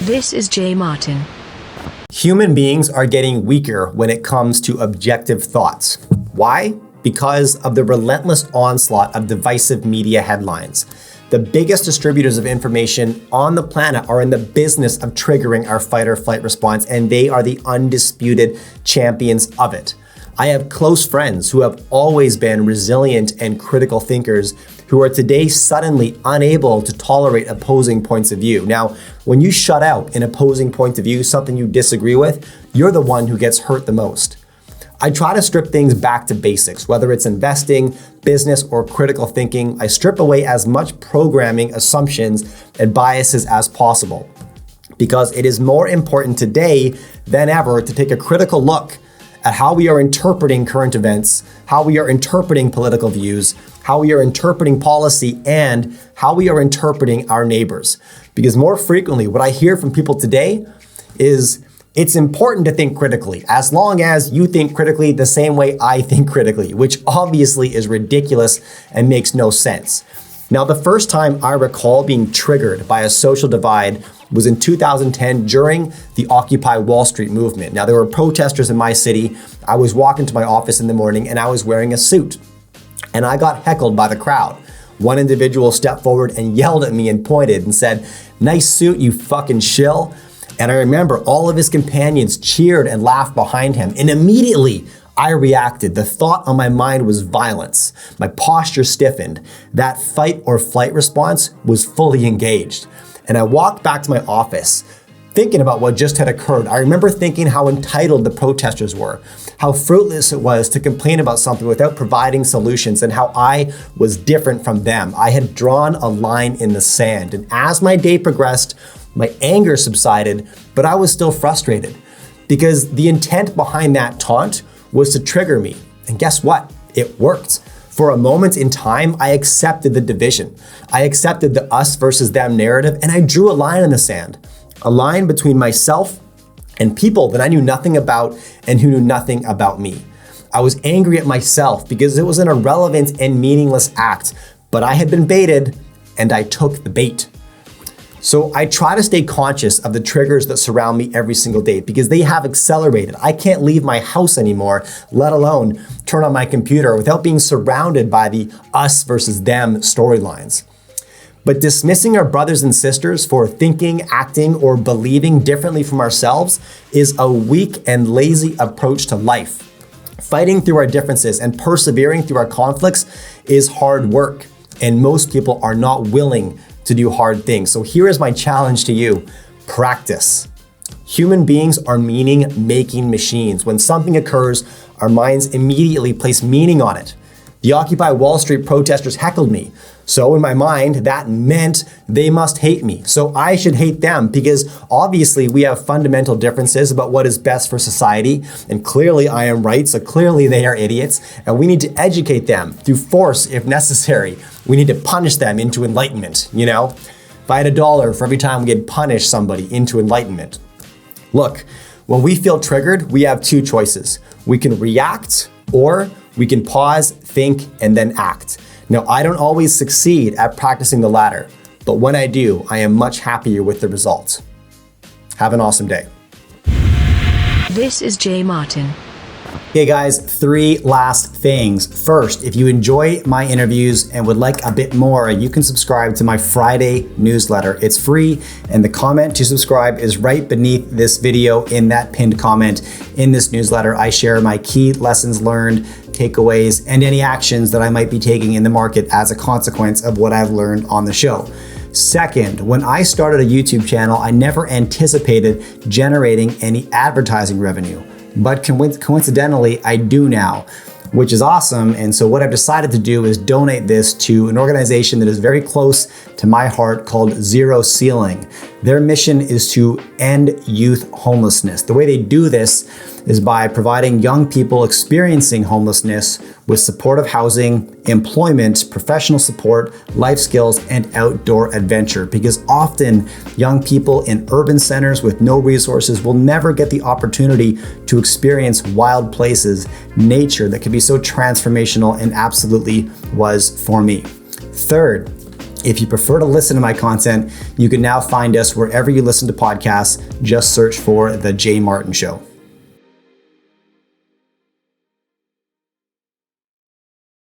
This is Jay Martin. Human beings are getting weaker when it comes to objective thoughts. Why? Because of the relentless onslaught of divisive media headlines. The biggest distributors of information on the planet are in the business of triggering our fight or flight response, and they are the undisputed champions of it. I have close friends who have always been resilient and critical thinkers who are today suddenly unable to tolerate opposing points of view. Now, when you shut out an opposing point of view, something you disagree with, you're the one who gets hurt the most. I try to strip things back to basics, whether it's investing, business, or critical thinking. I strip away as much programming, assumptions, and biases as possible because it is more important today than ever to take a critical look at how we are interpreting current events, how we are interpreting political views, how we are interpreting policy, and how we are interpreting our neighbors. Because more frequently, what I hear from people today is it's important to think critically, as long as you think critically the same way I think critically, which obviously is ridiculous and makes no sense. Now, the first time I recall being triggered by a social divide was in 2010 during the Occupy Wall Street movement. Now, there were protesters in my city. I was walking to my office in the morning and I was wearing a suit. And I got heckled by the crowd. One individual stepped forward and yelled at me and pointed and said, "Nice suit, you fucking shill." And I remember all of his companions cheered and laughed behind him. And immediately I reacted. The thought on my mind was violence. My posture stiffened. That fight or flight response was fully engaged. And I walked back to my office thinking about what just had occurred. I remember thinking how entitled the protesters were, how fruitless it was to complain about something without providing solutions, and how I was different from them. I had drawn a line in the sand. And as my day progressed, my anger subsided, but I was still frustrated because the intent behind that taunt was to trigger me. And guess what? It worked. For a moment in time, I accepted the division. I accepted the us versus them narrative, and I drew a line in the sand, a line between myself and people that I knew nothing about and who knew nothing about me. I was angry at myself because it was an irrelevant and meaningless act, but I had been baited and I took the bait. So I try to stay conscious of the triggers that surround me every single day because they have accelerated. I can't leave my house anymore, let alone turn on my computer without being surrounded by the us versus them storylines. But dismissing our brothers and sisters for thinking, acting, or believing differently from ourselves is a weak and lazy approach to life. Fighting through our differences and persevering through our conflicts is hard work, and most people are not willing to do hard things. So here is my challenge to you. Practice. Human beings are meaning-making machines. When something occurs, our minds immediately place meaning on it. The Occupy Wall Street protesters heckled me. So in my mind, that meant they must hate me. So I should hate them because obviously we have fundamental differences about what is best for society. And clearly I am right, so clearly they are idiots. And we need to educate them through force if necessary. We need to punish them into enlightenment, you know? If I had $1 for every time we had punished somebody into enlightenment. Look, when we feel triggered, we have two choices. We can react or we can pause, think, and then act. Now, I don't always succeed at practicing the latter, but when I do, I am much happier with the results. Have an awesome day. This is Jay Martin. Okay guys, 3 last things. First, if you enjoy my interviews and would like a bit more, you can subscribe to my Friday newsletter. It's free, and the comment to subscribe is right beneath this video in that pinned comment. In this newsletter, I share my key lessons learned, takeaways, and any actions that I might be taking in the market as a consequence of what I've learned on the show. Second, when I started a YouTube channel, I never anticipated generating any advertising revenue. But coincidentally, I do now, which is awesome. And so what I've decided to do is donate this to an organization that is very close to my heart called Zero Ceiling. Their mission is to end youth homelessness. The way they do this is by providing young people experiencing homelessness with supportive housing, employment, professional support, life skills, and outdoor adventure. Because often young people in urban centers with no resources will never get the opportunity to experience wild places, nature that can be so transformational, and absolutely was for me. Third, If you prefer to listen to my content, you can now find us wherever you listen to podcasts. Just search for The Jay Martin Show.